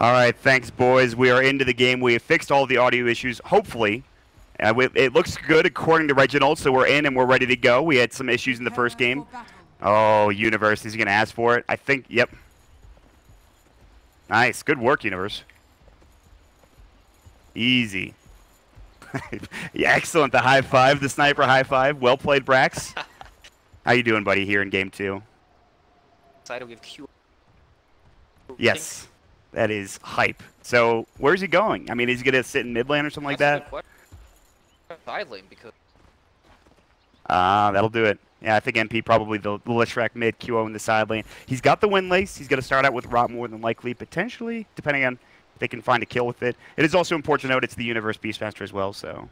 All right, thanks, boys. We are into the game. We have fixed all the audio issues, hopefully. It looks good according to Reginald, so we're in and we're ready to go. We had some issues in the first game. Oh, Universe, is he going to ask for it? I think, yep. Nice. Good work, Universe. Easy. Yeah, excellent. The high five, the sniper high five. Well played, Brax. How you doing, buddy, here in game 2? Excited we have Q. Yes. That is hype. So, where's he going? I mean, is he going to sit in mid lane or something like that? Side lane because... That'll do it. Yeah, I think MP probably the Lishrak mid, QO in the side lane. He's got the win lace. He's going to start out with Rot more than likely, potentially, depending on if they can find a kill with it. It is also important to note it's the Universe Beastmaster as well, so...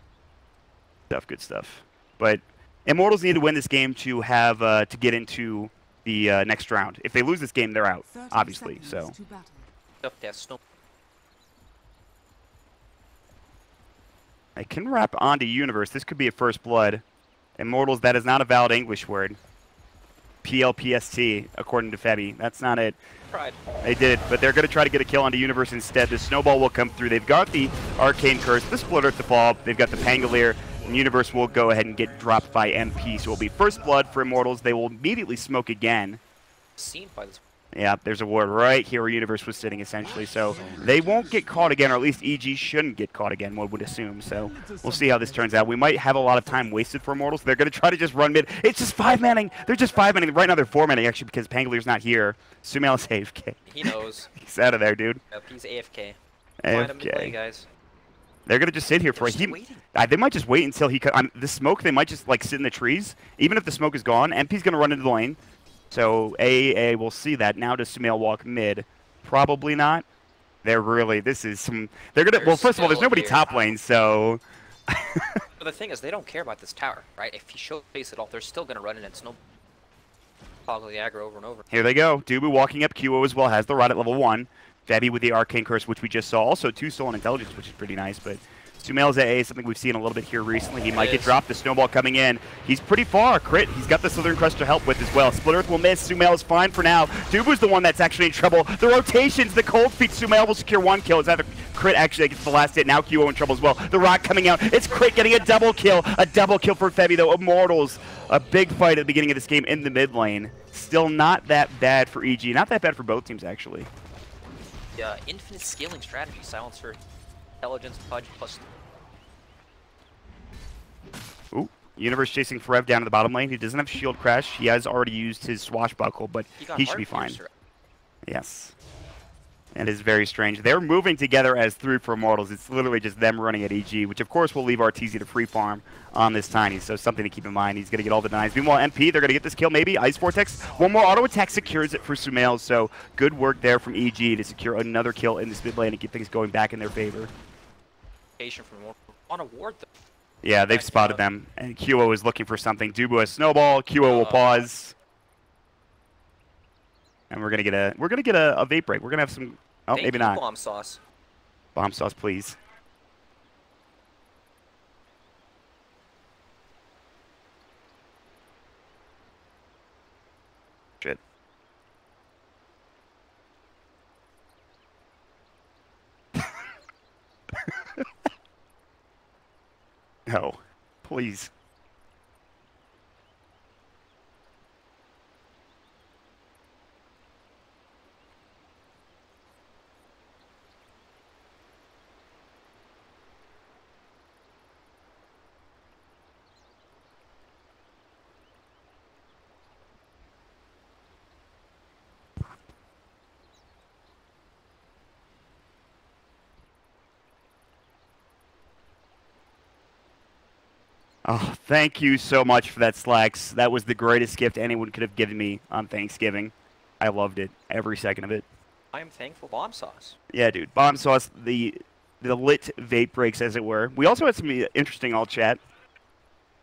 Good stuff. But Immortals need to win this game to have to get into the next round. If they lose this game, they're out, obviously, so... I can wrap onto Universe. This could be a first blood. Immortals, that is not a valid English word. PLPST, according to Febby. That's not it. Tried. They did, but they're going to try to get a kill onto Universe instead. The Snowball will come through. They've got the Arcane Curse, the Splitter to fall. They've got the Pangolier, and Universe will go ahead and get dropped by MP. So it'll be first blood for Immortals. They will immediately smoke again. Seen by this. Yeah, there's a ward right here where Universe was sitting, essentially. So they won't get caught again, or at least EG shouldn't get caught again, one would assume. So we'll see how this turns out. We might have a lot of time wasted for Immortals. They're going to try to just run mid. It's just 5-manning. They're just 5-manning. Right now they're 4-manning, actually, because Pangolier's not here. Sumail is AFK. He knows. He's out of there, dude. Yep, he's AFK. AFK. Play, guys. They're going to just sit here for they might just wait until he... the smoke, they might just like sit in the trees. Even if the smoke is gone, MP's going to run into the lane. So AAA will see that. Now does Sumail walk mid? Probably not. They're really, this is some, they're going to, well, first of all, there's nobody top lane, so. But the thing is, they don't care about this tower, right? If he showcase it all, they're still going to run in and snow. Toggle the aggro over and over. Here they go. Dubu walking up QO as well, has the rod at level 1. Fabby with the Arcane Curse, which we just saw. Also 2 Stolen Intelligence, which is pretty nice, but Sumail's AA is something we've seen a little bit here recently. He might get dropped. The Snowball coming in. He's pretty far. Crit. He's got the Slithering Crest to help with as well. Split Earth will miss. Sumail is fine for now. Dubu's the one that's actually in trouble. The rotations, the cold feet. Sumail will secure 1 kill. It's either Crit actually gets the last hit. Now QO in trouble as well. The Rock coming out. It's Crit getting a double kill. A double kill for Febby though. Immortals. A big fight at the beginning of this game in the mid lane. Still not that bad for EG. Not that bad for both teams actually. Yeah, infinite scaling strategy. Silencer, Intelligence, Pudge, plus... Ooh, Universe chasing Forev down to the bottom lane. He doesn't have Shield Crash. He has already used his Swashbuckle, but he should be fine. Yes. It is very strange. They're moving together as 3 for Immortals. It's literally just them running at EG, which of course will leave RTZ to free farm on this Tiny, so something to keep in mind. He's going to get all the denies. Meanwhile, MP, they're going to get this kill maybe. Ice Vortex. One more auto attack secures it for Sumail, so good work there from EG to secure another kill in this mid lane and get things going back in their favor. On a ward, though. Yeah, they've spotted them, and QO is looking for something. Dubu has Snowball. QO will pause, and we're gonna get a vape break. We're gonna have some. Oh, maybe not. Bomb sauce. Bomb sauce, please. Shit. No, please. Oh, thank you so much for that, Slacks. That was the greatest gift anyone could have given me on Thanksgiving. I loved it, every second of it. I am thankful. Bomb sauce. Yeah, dude. Bomb sauce, the lit vape breaks, as it were. We also had some interesting alt chat.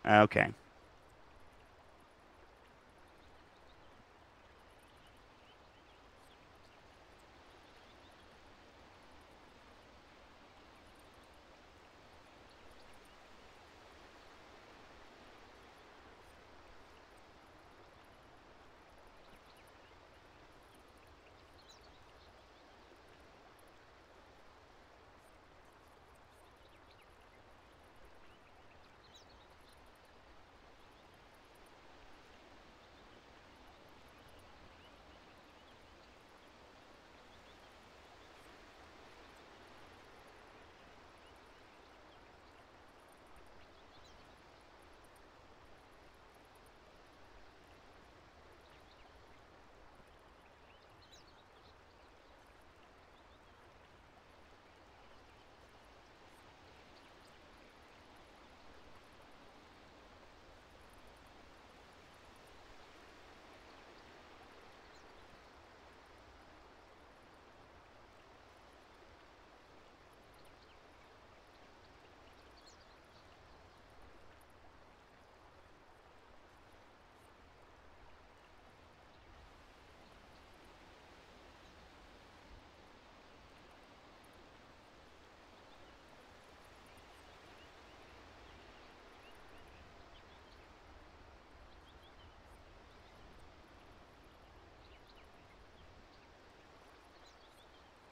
Okay.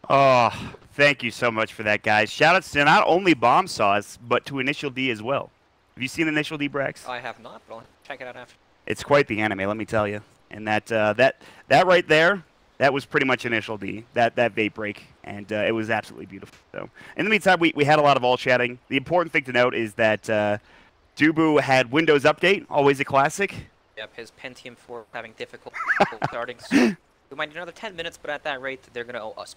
Oh, thank you so much for that, guys. Shout outs to not only Bomb Sauce, but to Initial D as well. Have you seen Initial D, Brax? I have not, but I'll check it out after. It's quite the anime, let me tell you. And that right there, that was pretty much Initial D. That vape break, and it was absolutely beautiful. So, in the meantime, we had a lot of all chatting. The important thing to note is that Dubu had Windows Update, always a classic. Yep, his Pentium 4 having difficulty starting. So we might need another 10 minutes, but at that rate, they're gonna owe us.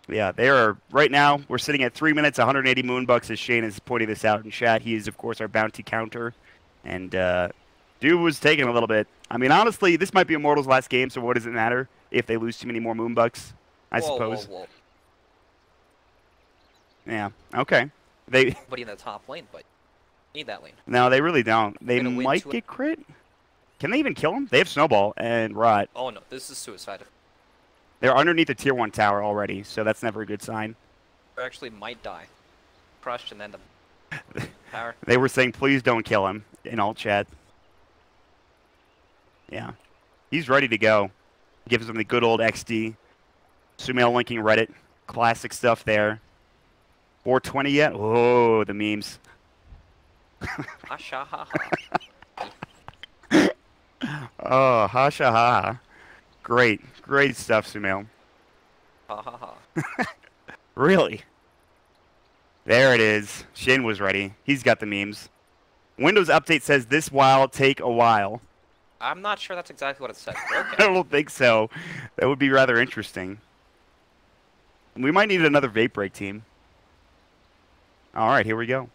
Yeah, they are right now. We're sitting at 3 minutes, 180 Moonbucks. As Shane is pointing this out in chat, he is of course our bounty counter, and Dude was taking a little bit. I mean, honestly, this might be Immortals' last game, so what does it matter if they lose too many more Moonbucks? I suppose. Whoa. Yeah. Okay. They. Nobody in the top lane, but need that lane. No, they really don't. They Gonna win might get crit. Can they even kill him? They have Snowball and Rot. Oh no, this is suicide. They're underneath the tier 1 tower already, so that's never a good sign. They actually might die. Crushed and then the tower. They were saying, please don't kill him in all chat. Yeah. He's ready to go. Gives him the good old XD. Sumail linking Reddit. Classic stuff there. 420 yet? Oh, the memes. Hasha ha Oh, hasha ha. Great stuff, Sumail. ha ha ha. Really? There it is. Shin was ready. He's got the memes. Windows Update says this while take a while. I'm not sure that's exactly what it said. But I okay. don't think so. That would be rather interesting. We might need another vape break team. All right, here we go.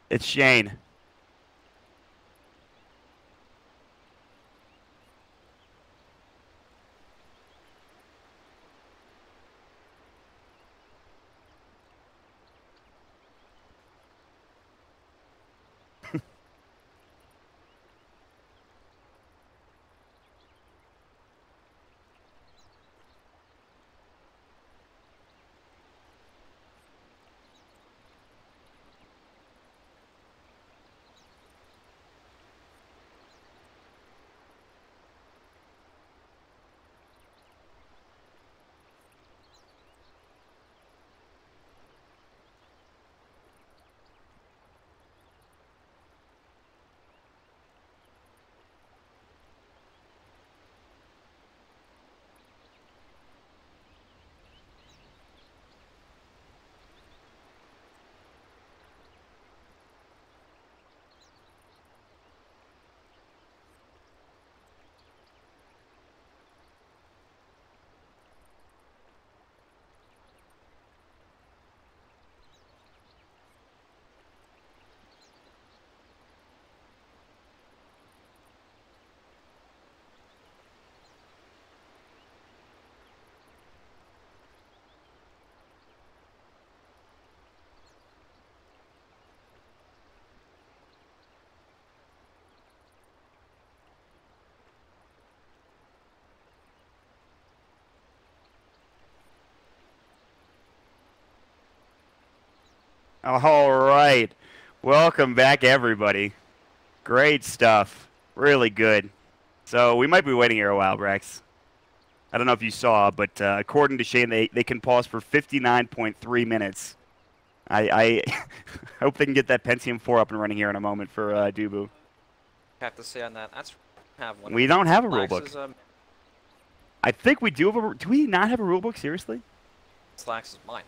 It's Shane. All right. Welcome back, everybody. Great stuff. Really good. So we might be waiting here a while, Brax. I don't know if you saw, but according to Shane, they can pause for 59.3 minutes. I hope they can get that Pentium 4 up and running here in a moment for Dubu. I have to say on that, that's have one. We don't have a Slacks rulebook. is, I think we do have a... Do we not have a rulebook? Seriously? Slacks is mine.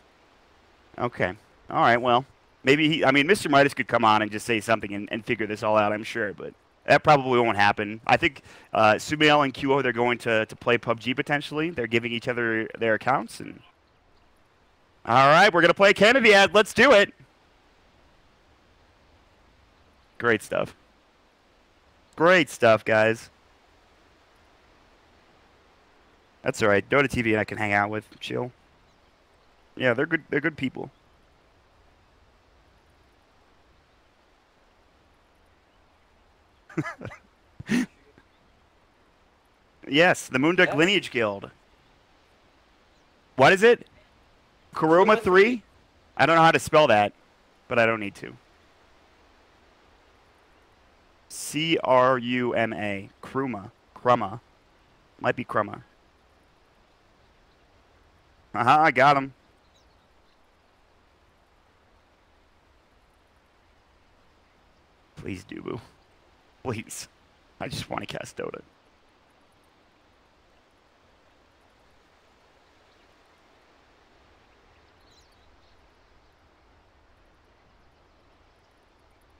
Okay. All right, well, maybe he... I mean, Mr. Midas could come on and just say something and figure this all out, I'm sure, but that probably won't happen. I think Sumail and QO, they're going to play PUBG potentially. They're giving each other their accounts, and All right, we're going to play Kennedy ad. Let's do it. Great stuff. Great stuff, guys. That's all right. Dota TV I can hang out with. Chill. Yeah, they're good. They're good people. Yes, the Moonduck Yeah. Lineage Guild. What is it? Kuruma 3? I don't know how to spell that, but I don't need to. Cruma. Kruma. Kruma. Might be Kruma. I got him. Please, Dubu. Please. I just want to cast Dota.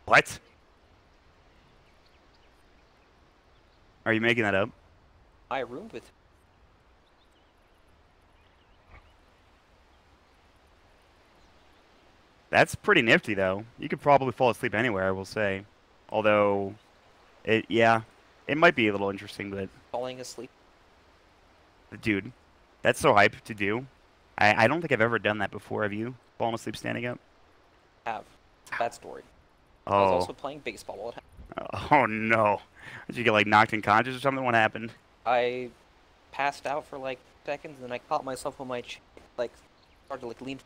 What? Are you making that up? I roomed with him. That's pretty nifty, though. You could probably fall asleep anywhere, I will say. Although, it might be a little interesting, but... Falling asleep. Dude, that's so hype to do. I don't think I've ever done that before. Have you? Fallen asleep standing up? Have. It's a bad story. Oh. I was also playing baseball while it happened. Oh, no. Did you get, like, knocked unconscious or something? What happened? I passed out for like seconds, and then I caught myself on my chin, like started to like lean.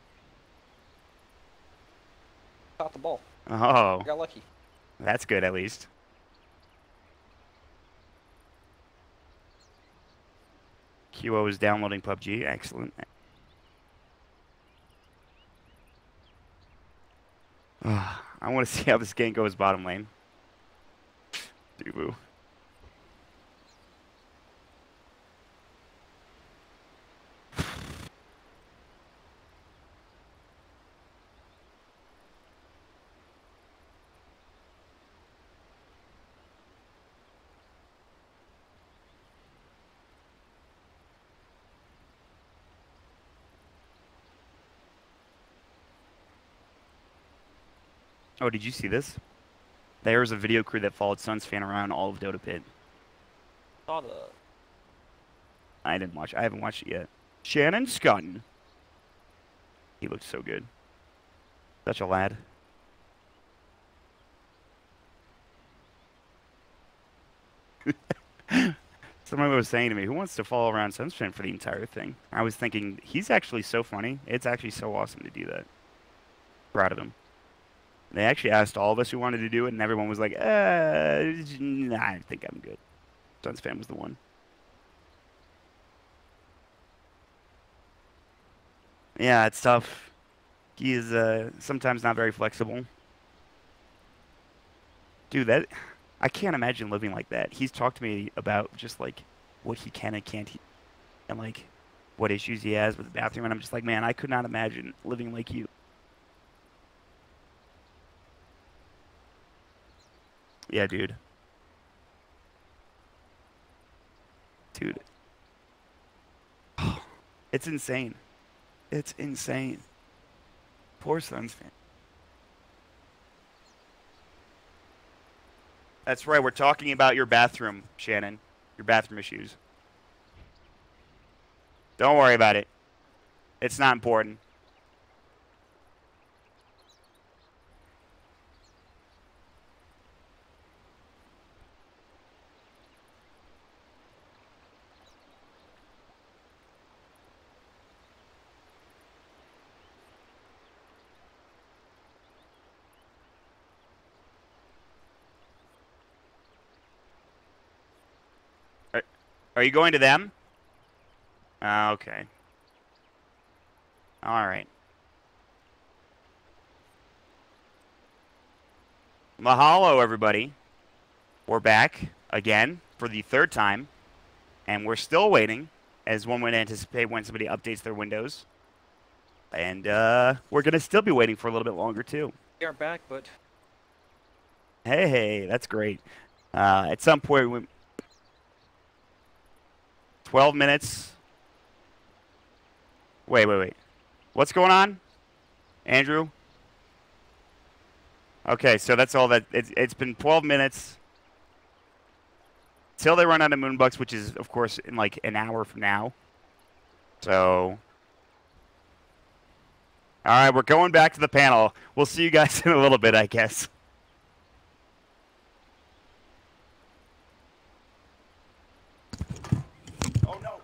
Caught the ball. Oh. I got lucky. That's good, at least. QO is downloading PUBG. Excellent. I want to see how this game goes bottom lane. Dubu. Oh, did you see this? There was a video crew that followed Suns fan around all of Dota Pit. Saw the. I didn't watch. I haven't watched it yet. Shannon Scotton. He looked so good. Such a lad. Someone was saying to me, who wants to follow around Suns fan for the entire thing? I was thinking, he's actually so funny. It's actually so awesome to do that. Proud of him. They actually asked all of us who wanted to do it, and everyone was like, nah, I think I'm good. Suns fan was the one. Yeah, it's tough. He is sometimes not very flexible. Dude, I can't imagine living like that. He's talked to me about just like what he can and can't, and like what issues he has with the bathroom, and I'm just like, man, I could not imagine living like you. Yeah, dude. Dude. It's insane. It's insane. Poor Suns fan. That's right, we're talking about your bathroom, Shannon. Your bathroom issues. Don't worry about it. It's not important. Are you going to them? Okay. All right. Mahalo, everybody. We're back again for the third time, and we're still waiting, as one would anticipate when somebody updates their Windows. And we're going to still be waiting for a little bit longer, too. We are back, but Hey, that's great. At some point, 12 minutes. Wait. What's going on, Andrew? Okay, so that's all that. It's been 12 minutes till they run out of Moonbucks, which is, of course, in like an hour from now. So, all right, we're going back to the panel. We'll see you guys in a little bit, I guess. Oh no.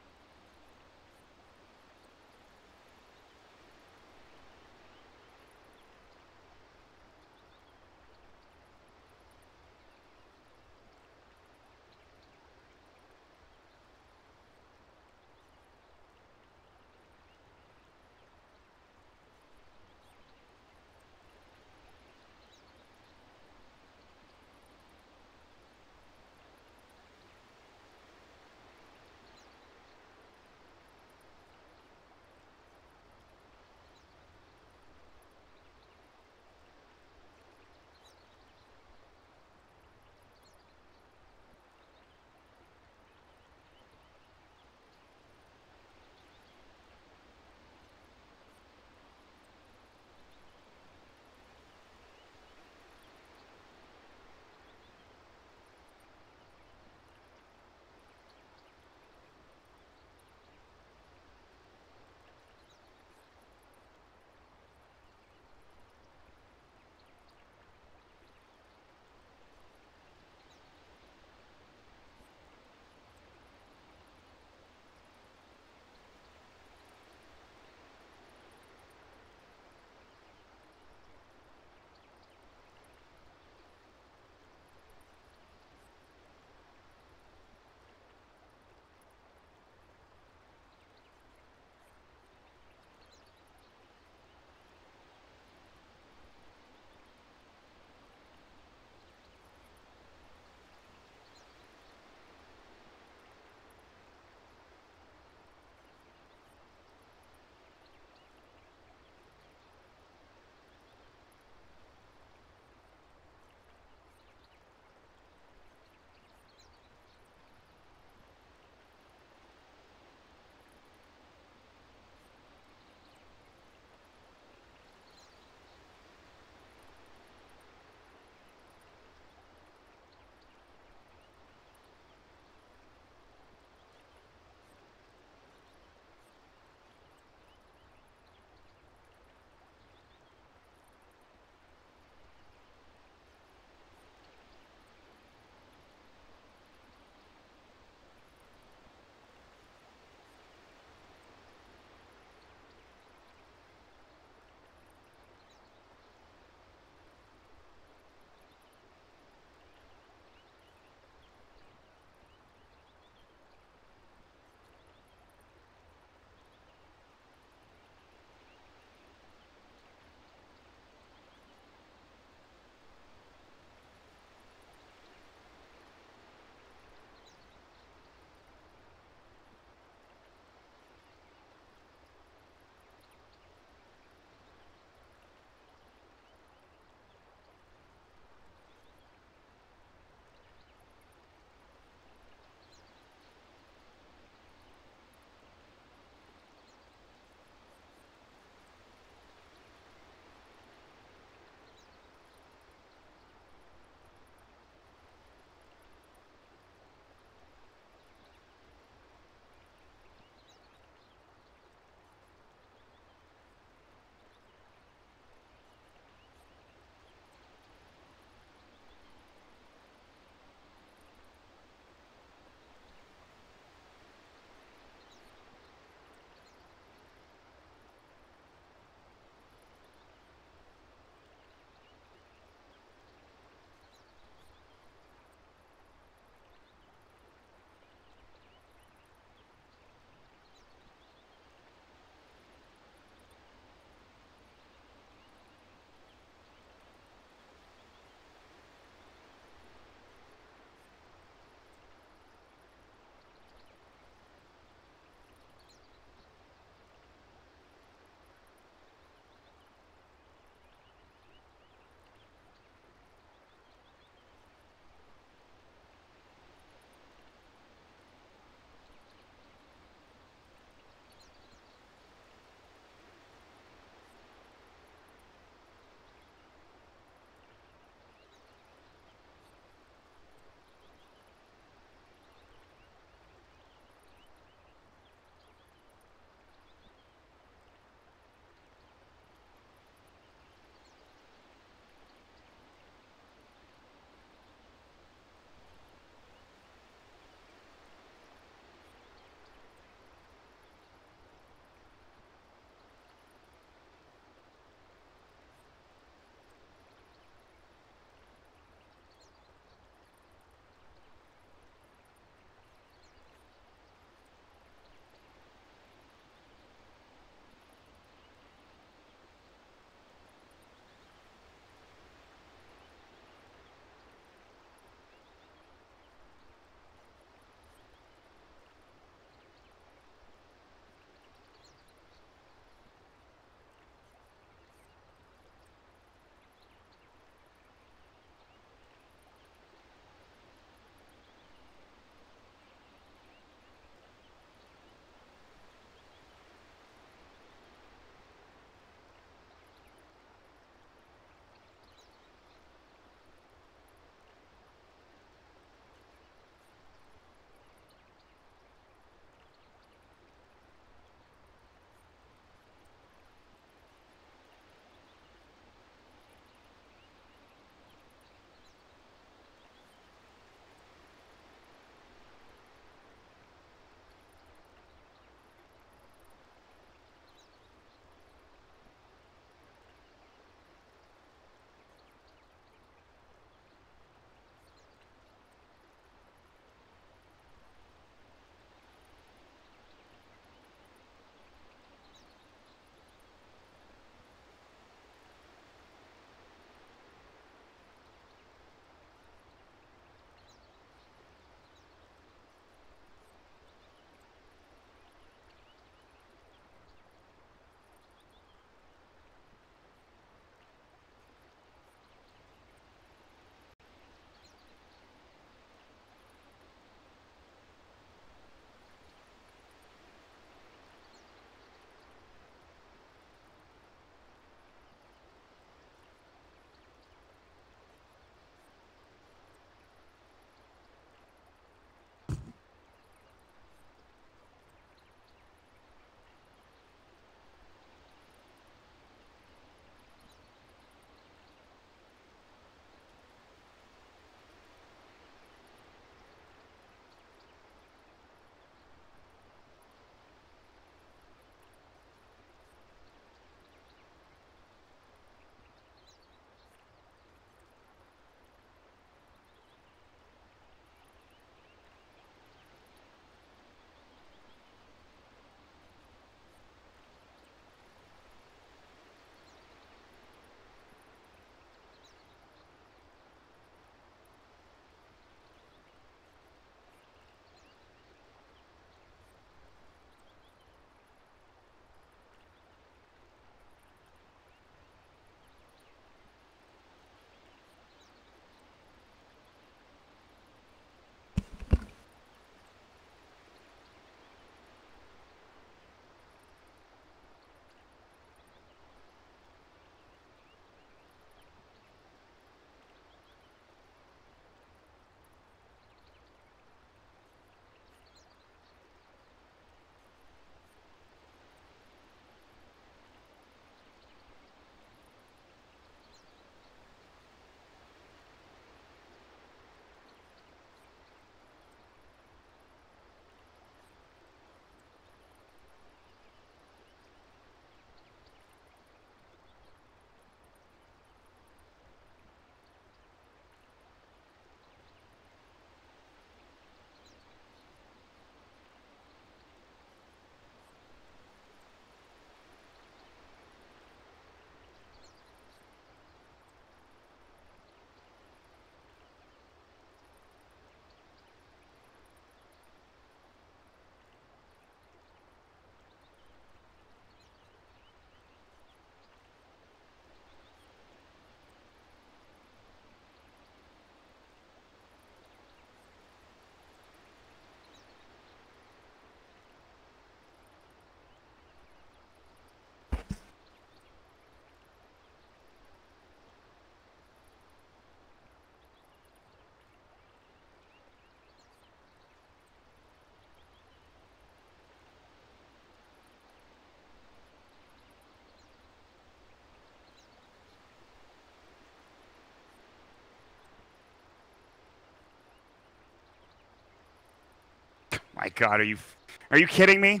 my God, are you kidding me?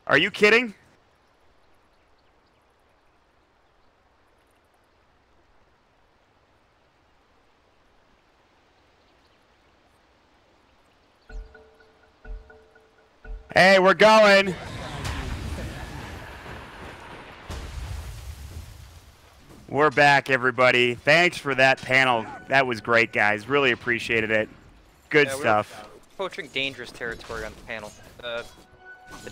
Are you kidding? Hey, we're going. We're back, everybody. Thanks for that panel. That was great, guys. Really appreciated it. Good stuff. We're approaching dangerous territory on the panel. The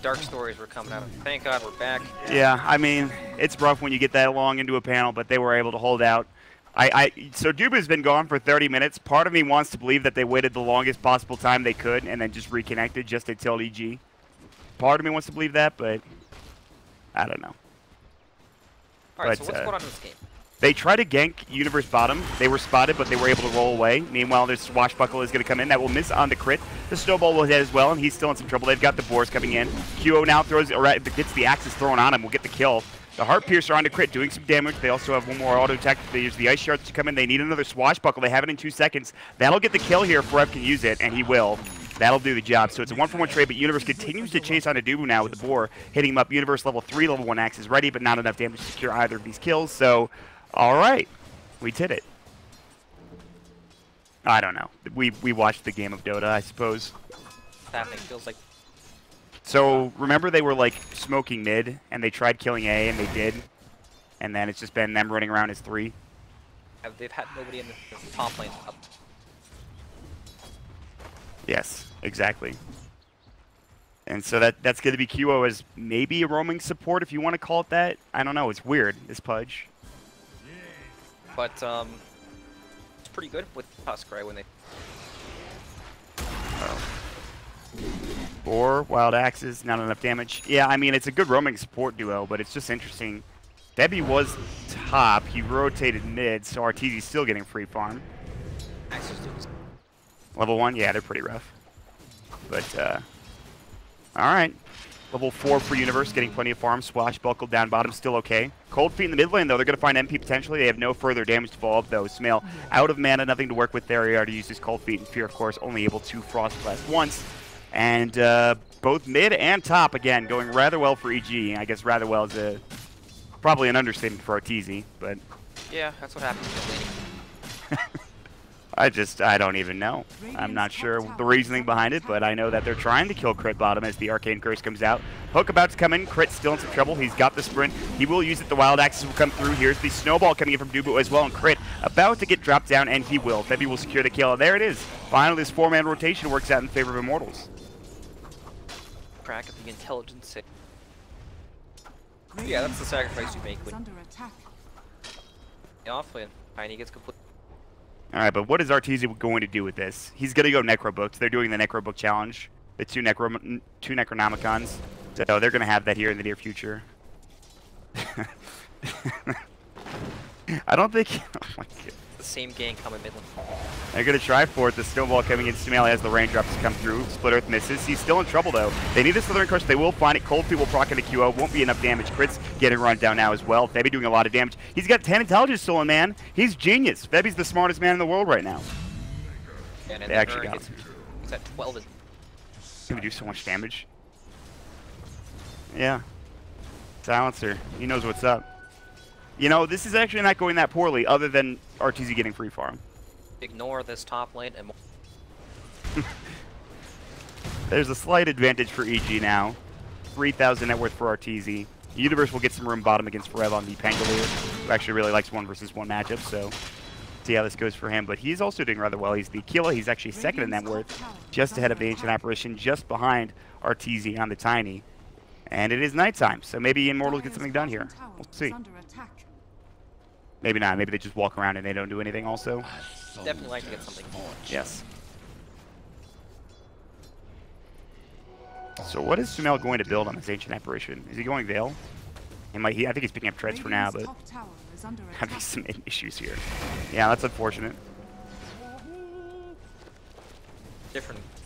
dark stories were coming out. Thank God we're back. Yeah, I mean, it's rough when you get that long into a panel, but they were able to hold out. So Duba's been gone for 30 minutes. Part of me wants to believe that they waited the longest possible time they could and then just reconnected just to tilt EG. Part of me wants to believe that, but I don't know. All right, so what's going on in this game? They tried to gank Universe bottom. They were spotted, but they were able to roll away. Meanwhile, this Swashbuckle is going to come in. That will miss on the crit. The Snowball will hit as well, and he's still in some trouble. They've got the Boars coming in. QO now gets the Axes thrown on him. Will get the kill. The Heart Piercer on the crit, doing some damage. They also have one more auto attack. They use the Ice Shards to come in. They need another Swashbuckle. They have it in 2 seconds. That'll get the kill here if Rev can use it, and he will. That'll do the job. So it's a 1-for-1 trade, but Universe continues to chase on Adubu now with the Boar, hitting him up. Universe level 3, level 1 Axe is ready, but not enough damage to secure either of these kills. So, all right. We did it. I don't know. We watched the game of Dota, I suppose. That thing feels like... So, remember they were, like, smoking mid, and they tried killing A, and they did. And then it's just been them running around as 3. They've had nobody in the top lane up. Yes, exactly. And so that's going to be QO as maybe a roaming support, if you want to call it that. I don't know. It's weird, this Pudge. But it's pretty good with Tusk, right? When they... Or Wild Axes, not enough damage. Yeah, I mean, it's a good roaming support duo, but it's just interesting. Debbie was top. He rotated mid, so Arteezy's still getting free farm. Axes do this. Level 1? Yeah, they're pretty rough. But, alright. Level 4 for Universe, getting plenty of farm. Swashbuckle down bottom, still okay. Cold Feet in the mid lane, though. They're going to find MP potentially. They have no further damage to follow up, though. Smail out of mana, nothing to work with there. He already used his Cold Feet, and Fear, of course, only able to Frost Blast once. And both mid and top, again, going rather well for EG. I guess rather well is probably an understatement for Arteezy, but... Yeah, that's what happens with laning. I don't even know. I'm not sure the reasoning behind it, but I know that they're trying to kill Crit bottom as the Arcane Curse comes out. Hook about to come in. Crit still in some trouble. He's got the sprint. He will use it. The Wild Axes will come through. Here's the Snowball coming in from Dubu as well, and Crit about to get dropped down, and he will. Febby will secure the kill. There it is. Finally, this 4-man rotation works out in favor of Immortals. Crack at the intelligence. Yeah, that's the sacrifice you make when... Offlane. Tiny gets complete. Alright, but what is Arteezy going to do with this? He's going to go Necrobooks. They're doing the Necrobook challenge. The two Necronomicons. So they're going to have that here in the near future. I don't think... Oh my God. The same gang coming Midland. They're going to try for it. The Snowball coming in. Sumail as the raindrops come through. Split Earth misses. He's still in trouble, though. They need a Slithering Crush. They will find it. Cold Feet will proc into QO. Won't be enough damage. Crit's getting run down now as well. Febby doing a lot of damage. He's got 10 intelligence stolen, man. He's genius. Febby's the smartest man in the world right now. And they actually got him. He's at 12. He would do so much damage. Yeah. Silencer. He knows what's up. You know, this is actually not going that poorly, other than Arteezy getting free farm. Ignore this top lane and... There's a slight advantage for EG now. 3,000 net worth for Arteezy. Universe will get some room bottom against Rev on the Pangolier, who actually really likes 1 versus 1 matchup, so see how this goes for him. But he's also doing rather well. He's the Aquila. He's actually second in net worth, just ahead of the Ancient Apparition, just behind Arteezy on the Tiny. And it is nighttime, so maybe Immortals get something done here. We'll see. Maybe not. Maybe they just walk around and they don't do anything also. Definitely like to get something. Yes. So what is Sumail going to build on this Ancient Apparition? Is he going Veil? I think he's picking up Treads for now, but having some issues here. Yeah, that's unfortunate.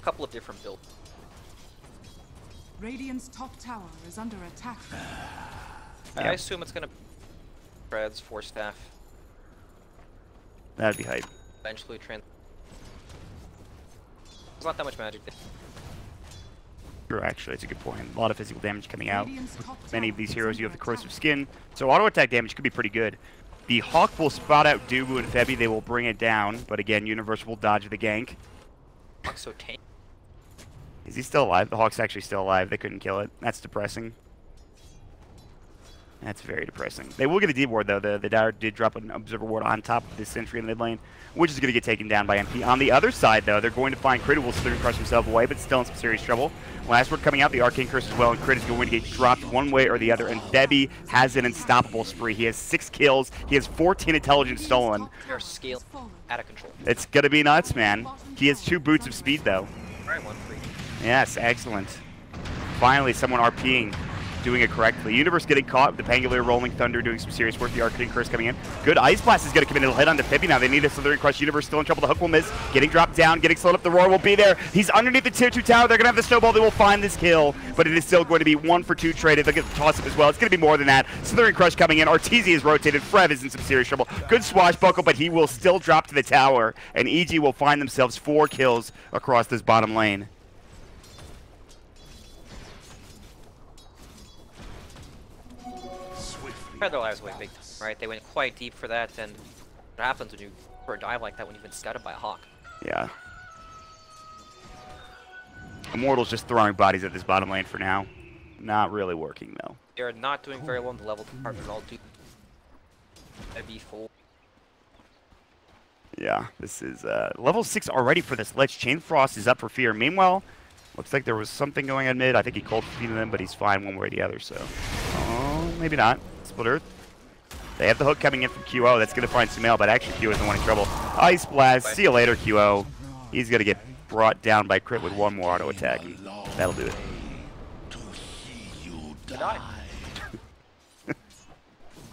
Couple of different builds. Radiant's top tower is under attack. I assume it's gonna Treads, 4 staff. That'd be hype. Eventually There's not that much magic there. Sure, actually, that's a good point. A lot of physical damage coming out. Radiant's top Many of tower these is heroes, you under have the Corrosive attack. Skin, so auto attack damage could be pretty good. The Hawk will spot out Dubu and Febby. They will bring it down, but again, Universe will dodge the gank. Hawk's so tank. Is he still alive? The Hawk's actually still alive. They couldn't kill it. That's depressing. That's very depressing. They will get a D ward though. The Dire did drop an Observer ward on top of this sentry in the mid lane, which is going to get taken down by MP. On the other side though, they're going to find Crit, who will slither crush himself away, but still in some serious trouble. Last word coming out, the Arcane Curse as well, and Crit is going to get dropped one way or the other, and Bebby has an unstoppable spree. He has 6 kills. He has 14 intelligence stolen. They're scale out of control. It's going to be nuts, man. He has 2 boots of speed though. Right, 1 free. Yes, excellent. Finally, someone RPing, doing it correctly. Universe getting caught with the Pangolier Rolling Thunder doing some serious work. The Arcane Curse coming in. Good Ice Blast is going to come in. It'll hit on the Pippi now. They need a Slithering Crush. Universe still in trouble. The hook will miss. Getting dropped down. Getting slowed up. The Roar will be there. He's underneath the tier 2 tower. They're going to have the Snowball. They will find this kill, but it is still going to be 1 for 2 traded. They'll get the toss up as well. It's going to be more than that. Slithering Crush coming in. Arteezy is rotated. Frev is in some serious trouble. Good swashbuckle, but he will still drop to the tower, and EG will find themselves 4 kills across this bottom lane. Tried their lives away big time, right? They went quite deep for that, and what happens when you for a dive like that when you've been scouted by a Hawk? Yeah. Immortals just throwing bodies at this bottom lane for now. Not really working, though. They're not doing very well in the level 2 part at all, too. That'd be full. Yeah, this is level 6 already for this Lich. Chain Frost is up for Fear. Meanwhile, looks like there was something going on mid. I think he cold feeded them, but he's fine one way or the other, so... Oh, maybe not. Split Earth. They have the hook coming in from QO. That's going to find Sumail, but actually QO is the one in trouble. Ice Blast. See you later, QO. He's going to get brought down by Crit with 1 more auto attack, and that'll do it.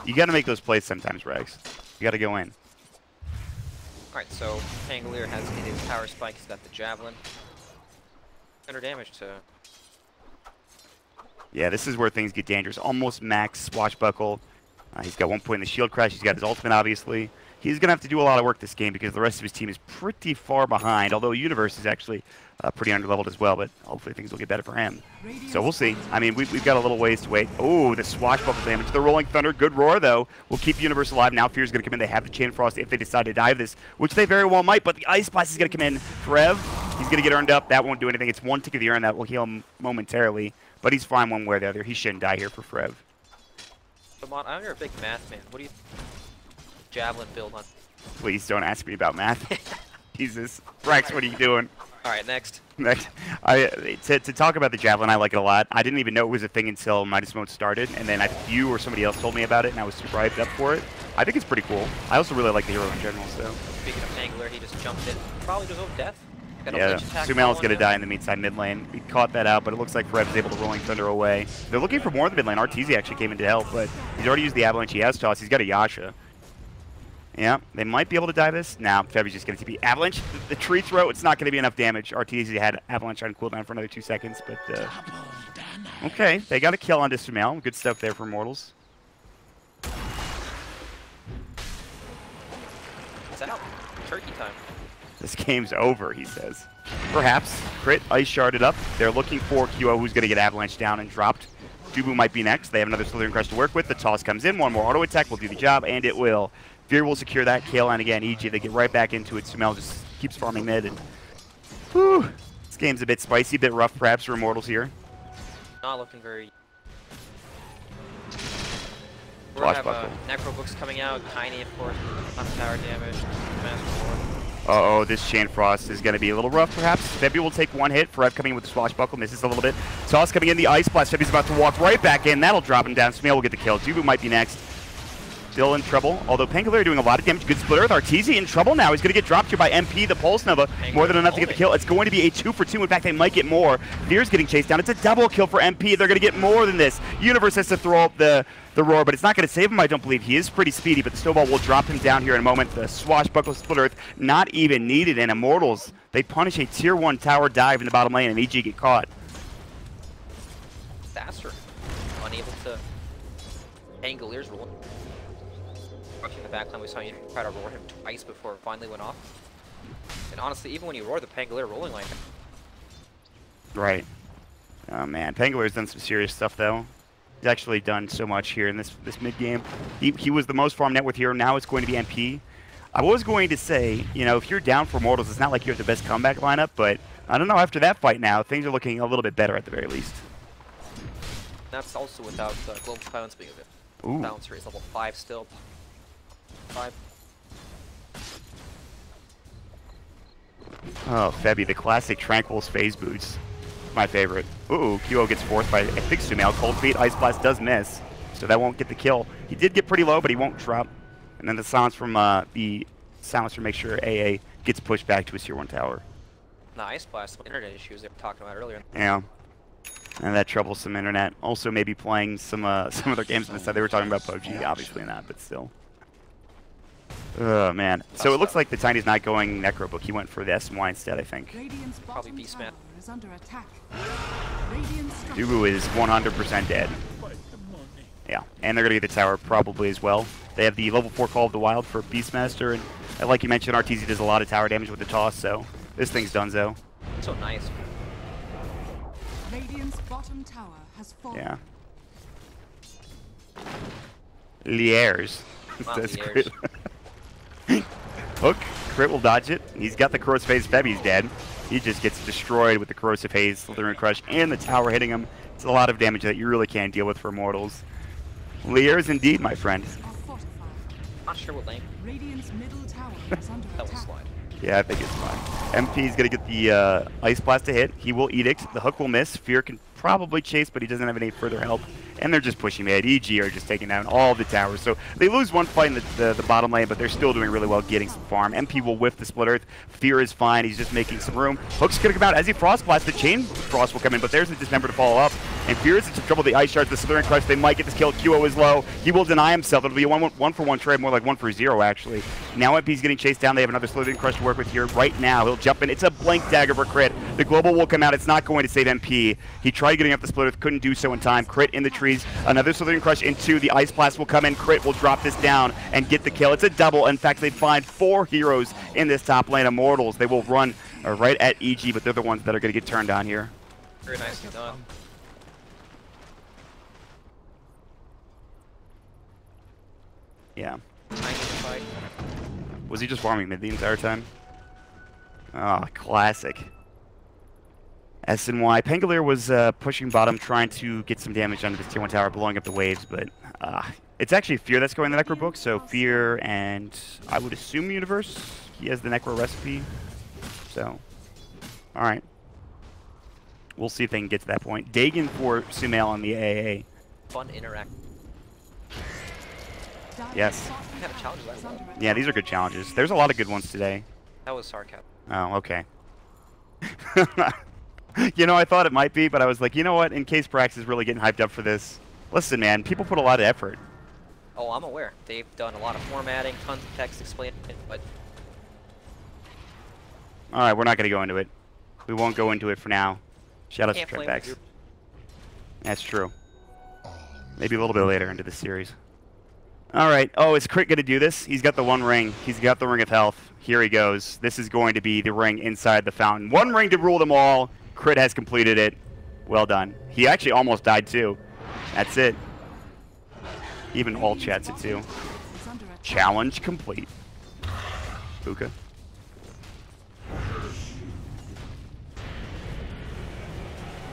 You got to make those plays sometimes, Rex. You got to go in. Alright, so Pangolier has his power spike. He's got the Javelin. 100 damage to... Yeah, this is where things get dangerous. Almost max swashbuckle. He's got 1 point in the shield crash. He's got his ultimate, obviously. He's going to have to do a lot of work this game because the rest of his team is pretty far behind, although Universe is actually pretty underleveled as well, but hopefully things will get better for him. So we'll see. I mean, we've got a little ways to wait. Oh, the swashbuckle damage. The Rolling Thunder. Good roar, though. Will keep Universe alive. Now Fear's going to come in. They have the Chain Frost if they decide to dive this, which they very well might, but the Ice Blast is going to come in. Frev, he's going to get earned up. That won't do anything. It's 1 tick of the urn that will heal him momentarily, but he's fine one way or the other. He shouldn't die here for Frev. Come on, I'm your big math man. What do you... Javelin build on? Please don't ask me about math. Jesus. Rex, what are you doing? Alright, next. Next. To talk about the Javelin, I like it a lot. I didn't even know it was a thing until Midas Mode started, and then I think you or somebody else told me about it, and I was super hyped up for it. I think it's pretty cool. I also really like the hero in general, so... Speaking of Pangolier, he just jumped in. Probably deserved death. Got a Yeah, Lich attack Sumail's going to following die him. in the meat side mid lane. We caught that out, but it looks like Frev is able to Rolling Thunder away. They're looking for more in the mid lane. Arteezy actually came in to help, but he's already used the Avalanche. He has Toss. He's got a Yasha. Yeah, they might be able to dive this. Now, Febby's just going to TP. Avalanche, the tree throw, it's not going to be enough damage. Arteezy had Avalanche on cooldown for another 2 seconds, but... okay, they got a kill on Sumail. Good stuff there for Immortals. It's out. Turkey time. This game's over, he says. Perhaps. Crit, Ice Sharded up. They're looking for QO, who's going to get Avalanche down and dropped. Dubu might be next. They have another Slithering Crush to work with. The toss comes in. 1 more auto attack will do the job, and it will. Fear will secure that kill, and again, EG, they get right back into it. Sumail just keeps farming mid, and... whew, this game's a bit spicy, a bit rough perhaps for Immortals here. Not looking very... We Flash have buckle. Necro books coming out. Tiny, of course. On tower damage. Master War. Uh-oh, this Chain Frost is going to be a little rough, perhaps. Febby will take 1 hit. Frev coming in with the swashbuckle, misses a little bit. Toss coming in, the Ice Blast. Febby's about to walk right back in. That'll drop him down. Sumail will get the kill. Dubu might be next. Still in trouble, although Pangolier doing a lot of damage. Good split Earth. Arteezy in trouble now. He's going to get dropped here by MP, the Pulse Nova. More than enough to get the kill. It's going to be a 2 for 2. In fact, they might get more. Fear's getting chased down. It's a double kill for MP. They're going to get more than this. Universe has to throw up the roar, but it's not going to save him, I don't believe. He is pretty speedy, but the Snowball will drop him down here in a moment. The swashbuckle split Earth, not even needed. And Immortals, they punish a tier 1 tower dive in the bottom lane, and EG get caught. Faster. Unable to... Pangolier's rolling. Rushing the backline, we saw you try to roar him twice before it finally went off. And honestly, even when you roar the Pangolier rolling line... Right. Oh man, Pangolier's done some serious stuff though. He's actually done so much here in this mid game. He was the most farm net with here. Now it's going to be MP. I was going to say, you know, if you're down for Immortals, it's not like you have the best comeback lineup, but I don't know. After that fight now, things are looking a little bit better at the very least. That's also without Global Silence being a bit. Ooh. Bouncer is level 5 still. 5. Oh, Febby, the classic Tranquil's phase boots. My favorite. Ooh, QO gets forced by, I think, Sumail. Cold Feet, Ice Blast does miss, so that won't get the kill. He did get pretty low, but he won't drop. And then the silence from the silencer makes sure AA gets pushed back to his tier 1 tower. The Ice Blast, some internet issues they were talking about earlier. Yeah. And that troublesome internet. Also maybe playing some other games on the side. They were talking about PUBG, obviously not, but still. Oh, man. So it looks like the Tiny's not going Necrobook. He went for the SMY instead, I think. Probably Beastman. Is under attack. Dubu is 100% dead. Yeah, and they're going to get the tower probably as well. They have the level 4 Call of the Wild for Beastmaster, and like you mentioned, RTZ does a lot of tower damage with the toss, so this thing's donezo. So nice. Radiant's bottom tower has fallen. Yeah. Liers. Wow, That's Liers. great. Hook, crit will dodge it. He's got the Corrosive Haze. Febby's dead. He just gets destroyed with the Corrosive Haze, Slithering Crush, and the tower hitting him. It's a lot of damage that you really can't deal with for Immortals. Liers indeed, my friend. Not sure what lane. Radiant's middle tower is under That was attack. slide. Yeah, I think it's fine. MP's going to get the Ice Blast to hit. He will Edict. The hook will miss. Fear can probably chase, but he doesn't have any further help. And they're just pushing mid. EG are just taking down all the towers. So they lose one fight in the bottom lane, but they're still doing really well getting some farm. MP will whiff the Split Earth. Fear is fine. He's just making some room. Hook's going to come out as he Frost Blast. The Chain Frost will come in, but there's the Dismember to follow up. And Fear is in some trouble. The Ice Shards, the Slithering Crush, they might get this kill. QO is low. He will deny himself. It'll be a one-for-one trade, more like 1-for-0, actually. Now MP's getting chased down. They have another Slithering Crush to work with here. Right now, he'll jump in. It's a Blink Dagger for crit. The Global will come out. It's not going to save MP. He tried getting up the Split Earth, couldn't do so in time. Crit in the trees. Another Slithering Crush into the Ice Blast will come in. Crit will drop this down and get the kill. It's a double. In fact, they find 4 heroes in this top lane. Immortals. They will run right at EG, but they're the ones that are going to get turned on here. Very nicely done. Yeah. Nice fight. Was he just farming mid the entire time? Oh, classic. SNY. Pangolier was pushing bottom, trying to get some damage under this tier 1 tower, blowing up the waves, but it's actually Fear that's going the Necro book, so Fear and I would assume Universe. He has the Necro recipe, so alright. We'll see if they can get to that point. Dagon for Sumail on the AA. Fun interact. Yes. What kind of challenges I love. Yeah, these are good challenges. There's a lot of good ones today. That was sarcasm. Oh, okay. You know, I thought it might be, but I was like, you know what? In case Prax is really getting hyped up for this, listen, man, people put a lot of effort. Oh, I'm aware. They've done a lot of formatting, tons of text explaining it, but... Alright, we're not going to go into it. We won't go into it for now. Shout out to Treadbacks. That's true. Maybe a little bit later into the series. Alright, oh, is Crit going to do this? He's got the 1 ring. He's got the Ring of Health. Here he goes. This is going to be the ring inside the fountain. 1 ring to rule them all. Crit has completed it. Well done. He actually almost died too. That's it. Even all chats it too. Challenge complete. Puka.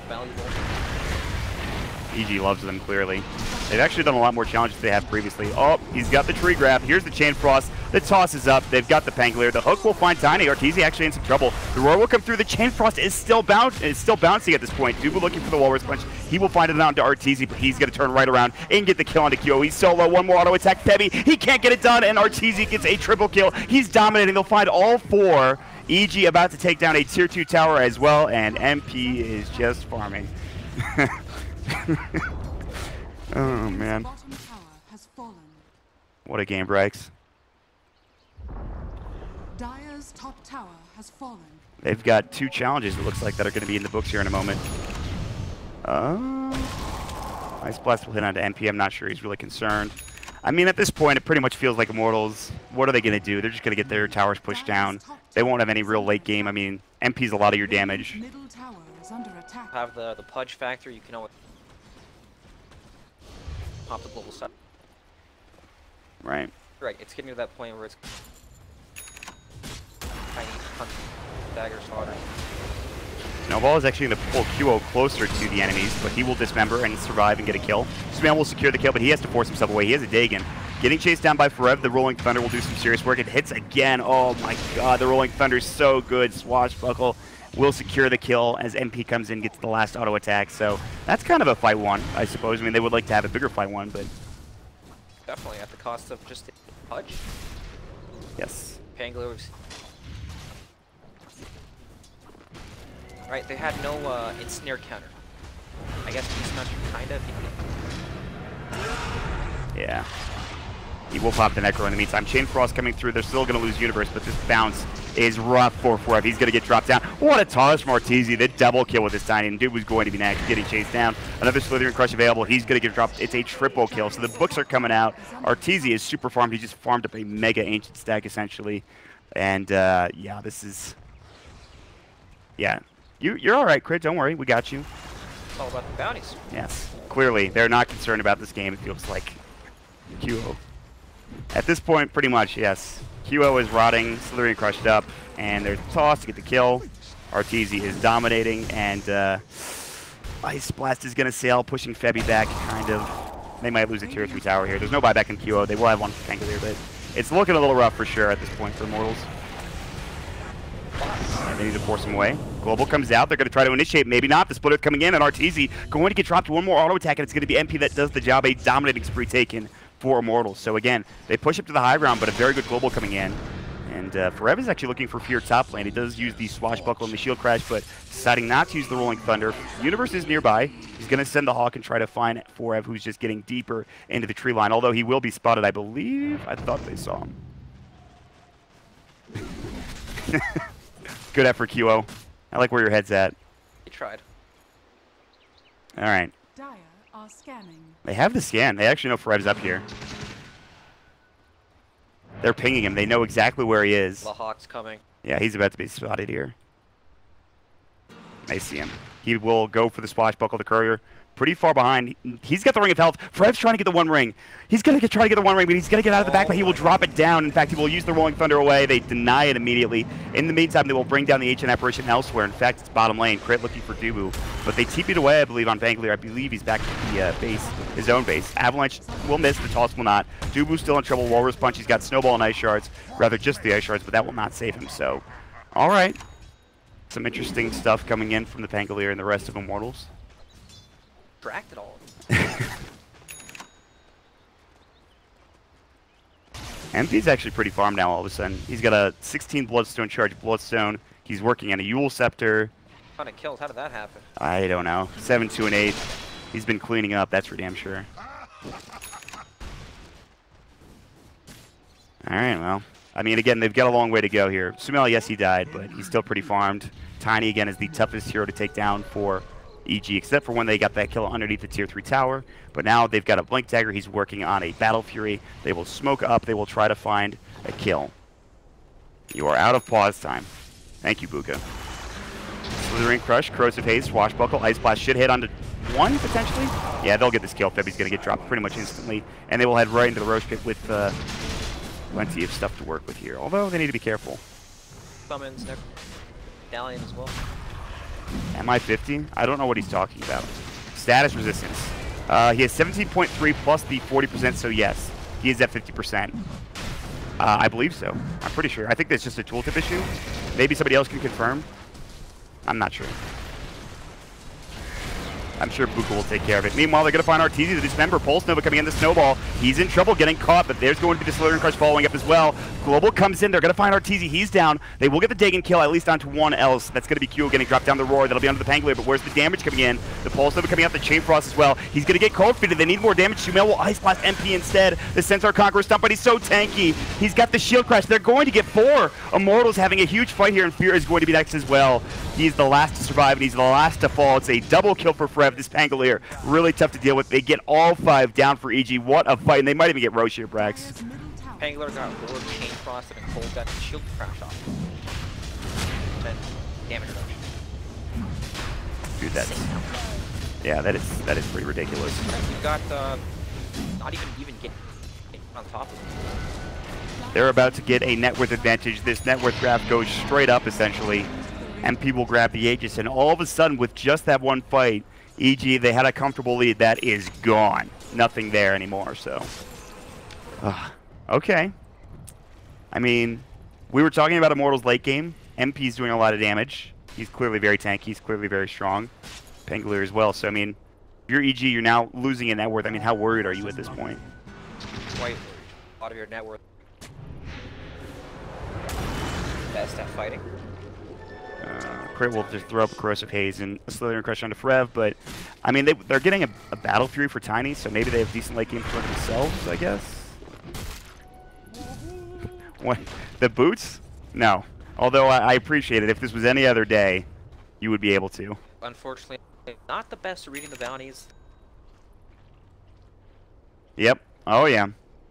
Valuable. EG loves them, clearly. They've actually done a lot more challenges than they have previously. Oh, he's got the tree grab. Here's the Chain Frost. The toss is up. They've got the Pangolier. The hook will find Tiny. Arteezy actually in some trouble. The Roar will come through. The Chain Frost is still bouncing at this point. Dubu looking for the Walrus Punch. He will find it out to Arteezy, but he's going to turn right around and get the kill onto QO. He's solo. 1 more auto attack. Febby. He can't get it done, and Arteezy gets a triple kill. He's dominating. They'll find all 4. EG about to take down a tier 2 tower as well, and MP is just farming. Oh, man. What a game, Brax. Dire's top tower has fallen. They've got 2 challenges, it looks like, that are going to be in the books here in a moment. Ice Blast will hit onto MP. I'm not sure he's really concerned. I mean, at this point, it pretty much feels like Immortals. What are they going to do? They're just going to get their towers pushed down. They won't have any real late game. I mean, MP's a lot of your damage. is under attack. Have the pudge factor, you can always pop the global side. Right. Right, it's getting to that point where it's tiny daggers harder. Snowball is actually going to pull QO closer to the enemies, but he will dismember and survive and get a kill. Sumail will secure the kill, but he has to force himself away. He has a Dagon. Getting chased down by Forev, the Rolling Thunder will do some serious work. It hits again. Oh my god, the Rolling Thunder is so good. Swashbuckle will secure the kill as MP comes in, gets the last auto attack. So that's kind of a fight one, I suppose. I mean, they would like to have a bigger fight one, but... Definitely at the cost of just the pudge. Yes. Pangolier. Right, they had no ensnare counter. I guess Beastmaster kind of. Yeah. He will pop the Necro in the meantime. Chain Frost coming through. They're still going to lose Universe, but this bounce is rough for Forev. He's going to get dropped down. What a toss from Arteezy. The double kill with this Tiny. And dude was going to be next, getting chased down. Another Slithering Crush available. He's going to get dropped. It's a triple kill. So the books are coming out. Arteezy is super farmed. He just farmed up a mega ancient stack, essentially. And, yeah, this is... Yeah. You're all right, Crit. Don't worry. We got you. It's all about the bounties. Yes. Clearly, they're not concerned about this game, it feels like. QO. At this point, pretty much, yes. QO is rotting, Slithering crushed up, and there's a toss to get the kill. Arteezy is dominating, and Ice Blast is going to sail, pushing Febby back, kind of. They might lose a tier 3 tower here. There's no buyback in QO. They will have one for Pangolier, but it's looking a little rough for sure at this point for Immortals. And they need to force him away. Global comes out. They're going to try to initiate. Maybe not. The splitter coming in, and Arteezy going to get dropped. One more auto attack, and it's going to be MP that does the job. A dominating spree taken for Immortals. So again, they push up to the high ground, but a very good global coming in. And Forev is actually looking for Fear top lane. He does use the Swashbuckle and the Shield Crash, but deciding not to use the Rolling Thunder. Universe is nearby. He's going to send the Hawk and try to find Forev, who's just getting deeper into the tree line. Although he will be spotted, I believe. I thought they saw him. Good effort, QO. I like where your head's at. He tried. All right. Dire are scanning. They have the scan. They actually know Forev's up here. They're pinging him. They know exactly where he is. The Hawk's coming. Yeah, he's about to be spotted here. They see him. He will go for the Swashbuckle, the Courier. Pretty far behind. He's got the Ring of Health. Forev's trying to get the One Ring. He's going to try to get the One Ring, but he's going to get out of the back, but he will drop it down. In fact, he will use the Rolling Thunder away. They deny it immediately. In the meantime, they will bring down the Ancient Apparition elsewhere. In fact, it's bottom lane. Crit looking for Dubu. But they TP'd away, I believe, on Pangolier. I believe he's back to the base, his own base. Avalanche will miss. The toss will not. Dubu's still in trouble. Walrus Punch. He's got Snowball and Ice Shards. Rather, just the Ice Shards, but that will not save him. So, all right. Some interesting stuff coming in from the Pangolier and the rest of Immortals. Tracked it all. MP's actually pretty farmed now all of a sudden. He's got a 16 Bloodstone charge Bloodstone. He's working on a Yule Scepter. Ton of kills. How did that happen? I don't know. 7, 2, and 8. He's been cleaning up, that's for damn sure. Alright, well. I mean, again, they've got a long way to go here. Sumail, yes, he died, but he's still pretty farmed. Tiny, again, is the toughest hero to take down for EG, except for when they got that kill underneath the tier 3 tower. But now they've got a Blink Dagger. He's working on a Battle Fury. They will smoke up. They will try to find a kill. You are out of pause time. Thank you, Buka. Slithering Crush, Corrosive Haze, Swashbuckle, Ice Blast should hit onto 1, potentially. Yeah, they'll get this kill. Febby's going to get dropped pretty much instantly. And they will head right into the Roche Pit with plenty of stuff to work with here. Although, they need to be careful. Summons, Medallion as well. Am I 50? I don't know what he's talking about. Status resistance. He has 17.3 plus the 40%, so yes, he is at 50%. I believe so. I'm pretty sure. I think that's just a tooltip issue. Maybe somebody else can confirm. I'm not sure. I'm sure Buka will take care of it. Meanwhile, they're going to find Arteezy, the Dismember. Pulse Nova coming in, the Snowball. He's in trouble getting caught, but there's going to be the Slithering Crush following up as well. Global comes in. They're going to find Arteezy. He's down. They will get the Dagon kill, at least onto one else. That's going to be Q getting dropped down the Roar. That'll be under the Pangolier, but where's the damage coming in? The Pulse Nova coming out, the Chain Frost as well. He's going to get cold feeded. They need more damage. Sumail will Ice Blast MP instead. The Centaur Conqueror stump, but he's so tanky. He's got the Shield Crash. They're going to get 4. Immortals having a huge fight here, and Fear is going to be next as well. He's the last to survive, and he's the last to fall. It's a double kill for Forev, this Pangolier. Really tough to deal with. They get all 5 down for EG. What a fight, and they might even get Roche here, Brax. Pangolier got Lord Chain Frost and Cold got the Shield Crash off. 10 damage reduction. Dude, that's yeah, that is pretty ridiculous. We've got not even getting on top of it. They're about to get a net worth advantage. This net worth graph goes straight up essentially. MP will grab the Aegis, and all of a sudden, with just that one fight, e.g., they had a comfortable lead. That is gone. Nothing there anymore. So, okay. I mean, we were talking about Immortals late game. MP's doing a lot of damage. He's clearly very tanky. He's clearly very strong. Pangolier as well. So, I mean, if you're EG, you're now losing a net worth. I mean, how worried are you at this point? Quite a lot of your net worth. Best at fighting. Crit will just throw up a Corrosive Haze and a Slithering Crush onto Frev, but, I mean, they're getting a Battle Fury for Tiny, so maybe they have decent late game for themselves, I guess? What? The boots? No. Although I appreciate it. If this was any other day, you would be able to. Unfortunately, not the best at reading the bounties. Yep. Oh, yeah.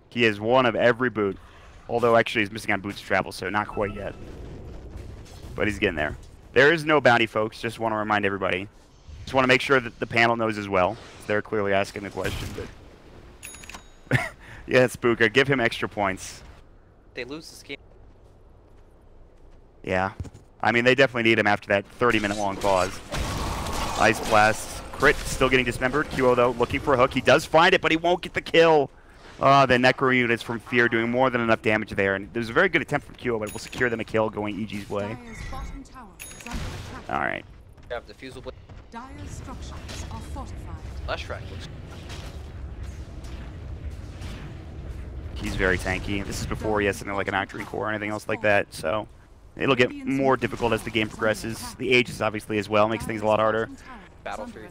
He has one of every boot. Although, actually, he's missing on boots to travel, so not quite yet. But he's getting there. There is no bounty, folks. Just want to remind everybody. Just want to make sure that the panel knows as well. They're clearly asking the question, but... yeah, Spooka. Give him extra points. They lose this game. Yeah. I mean, they definitely need him after that 30-minute long pause. Ice Blast. Crit still getting dismembered. QO, though, looking for a hook. He does find it, but he won't get the kill. The Necro units from Fear doing more than enough damage there. And there's a very good attempt from QO, but it will secure them a kill going EG's way. Alright. You have Diffusal Blade. Dire's structures are fortified. Flash Rack looks. He's very tanky. This is before he has something like an Octarine Core or anything else like that, so it'll get more difficult as the game progresses. The Aegis, obviously, as well, makes things a lot harder. Battle Fury.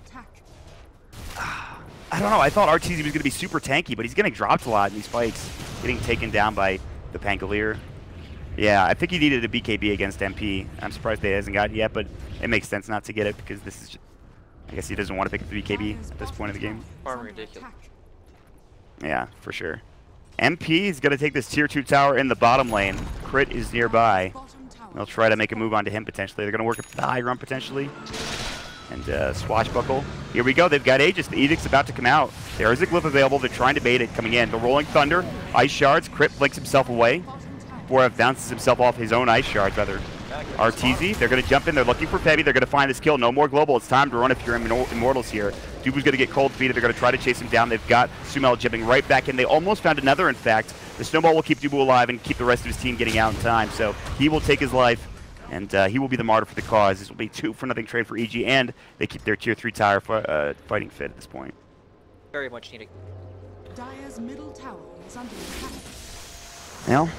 I don't know. I thought RTZ was going to be super tanky, but he's getting dropped a lot in these fights. Getting taken down by the Pangolier. Yeah, I think he needed a BKB against MP. I'm surprised that he hasn't got it yet, but it makes sense not to get it because this is just... I guess he doesn't want to pick the BKB at this point of the game. Farm ridiculous. Yeah, for sure. MP is going to take this tier 2 tower in the bottom lane. Crit is nearby. They'll try to make a move onto him potentially. They're going to work up the high run potentially. And Swashbuckle. Here we go. They've got Aegis. The Edict's about to come out. There is a glyph available. They're trying to bait it coming in. The Rolling Thunder. Ice Shards. Crit blinks himself away. Borev bounces himself off his own Ice Shards, rather. RTZ. They're going to jump in. They're looking for Pebby. They're going to find this kill. No more global. It's time to run if you're Immortals here. Dubu's going to get cold feet. They're going to try to chase him down. They've got Sumail jumping right back in. They almost found another, in fact. The Snowball will keep Dubu alive and keep the rest of his team getting out in time. So he will take his life. And he will be the martyr for the cause. This will be 2-for-0 trade for EG, and they keep their tier 3 tower fighting fit at this point. Very much needed. Dire's middle tower is under attack. Well,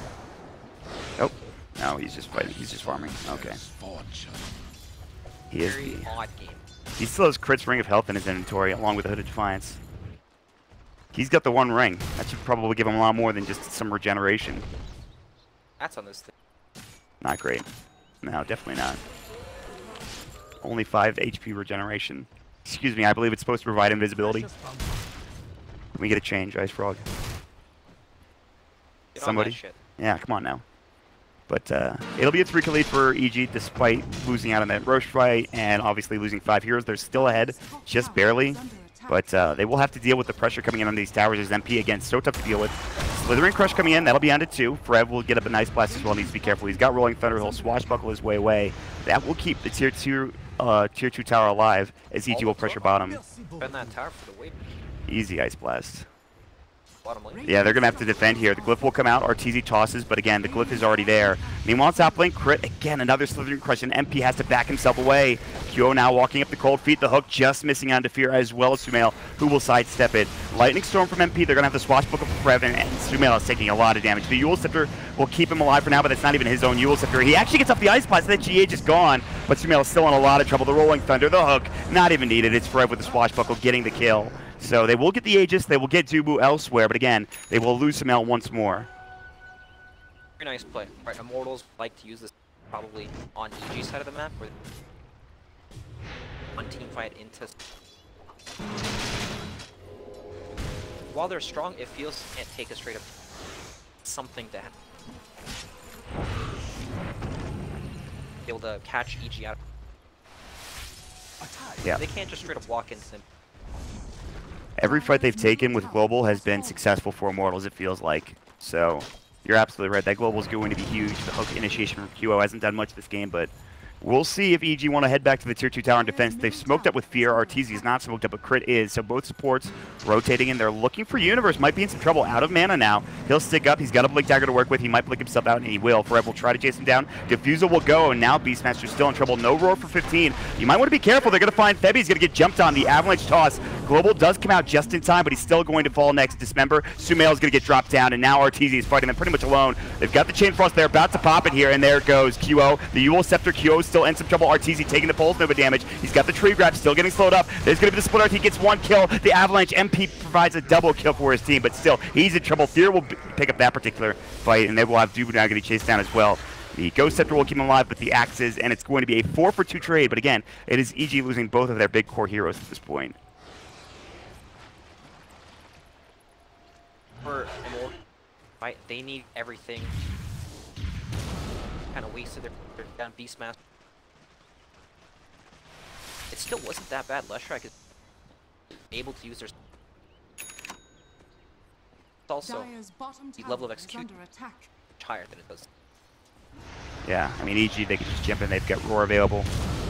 oh, no, he's just fighting. He's just farming. Okay. He is. Very odd game. He still has Crit's Ring of Health in his inventory, along with the Hooded Defiance. He's got the one ring. That should probably give him a lot more than just some regeneration. That's on this thing. Not great. No, definitely not. Only 5 HP regeneration. Excuse me, I believe it's supposed to provide invisibility. Let me get a change, Ice Frog. Get Somebody? on that shit. Yeah, come on now. But it'll be a 3-kill lead for EG despite losing out on that Roche fight and obviously losing 5 heroes. They're still ahead, just barely. But they will have to deal with the pressure coming in on these towers as MP, again, so tough to deal with. Slithering Crush coming in, that'll be on to 2. Frev will get up a nice blast as well, needs to be careful. He's got Rolling Thunder, he'll swashbuckle his way away. That will keep the tier 2 tower alive as EG will pressure bottom. Spend that tower for the wave. Easy Ice Blast. Bottom lane. Yeah, they're going to have to defend here. The glyph will come out. RTZ tosses, but again, the glyph is already there. Meanwhile, top lane, Crit, again, another Slithering Crush, and MP has to back himself away. QO now walking up the cold feet. The hook just missing onto Fear, as well as Sumail, who will sidestep it. Lightning Storm from MP. They're going to have the Swashbuckle for Frev, and Sumail is taking a lot of damage. The Eul Scepter will keep him alive for now, but it's not even his own Eul Scepter. He actually gets off the Ice Blast, and then GA just gone, but Sumail is still in a lot of trouble. The Rolling Thunder, the hook, not even needed. It's Frev with the Swashbuckle getting the kill. So they will get the Aegis, they will get Dubu elsewhere, but again, they will lose Sumail once more. Very nice play. Right, Immortals like to use this probably on EG side of the map, where one team fight into. While they're strong, it feels they can't take a straight up something to able to catch EG out. Yeah. They can't just straight up walk into them. Every fight they've taken with Global has been successful for Immortals, it feels like. So, you're absolutely right. That Global is going to be huge. The hook initiation from QO hasn't done much this game, but we'll see if EG want to head back to the Tier 2 tower in defense. They've smoked up with Fear. RTZ is not smoked up, but Crit is. So both supports rotating in. They're looking for Universe. Might be in some trouble. Out of mana now. He'll stick up. He's got a Blink Dagger to work with. He might blink himself out, and he will. Forever will try to chase him down. Diffusal will go, and now Beastmaster's still in trouble. No Roar for 15. You might want to be careful. They're going to find Thebe. He's going to get jumped on. The Avalanche toss. Global does come out just in time, but he's still going to fall next. Dismember. Sumail is going to get dropped down, and now RTZ is fighting them pretty much alone. They've got the Chain Frost. They're about to pop it here, and there it goes. QO. The Yule Scepter. QO is still in some trouble. RTZ taking the pulse, no damage. He's got the tree grab, still getting slowed up. There's going to be the split RT, gets one kill. The Avalanche MP provides a double kill for his team, but still, he's in trouble. Fear will pick up that particular fight, and they will have Dubu now getting chased down as well. The Ghost Scepter will keep him alive with the axes, and it's going to be a 4-for-2 trade, but again, it is EG losing both of their big core heroes at this point. For Immortals, right? They need everything. Kind of wasted their down Beastmaster. It still wasn't that bad. Leshrac is able to use their. It's also the level of execution higher than it does. Yeah, I mean, EG, they can just jump in. They've got Roar available.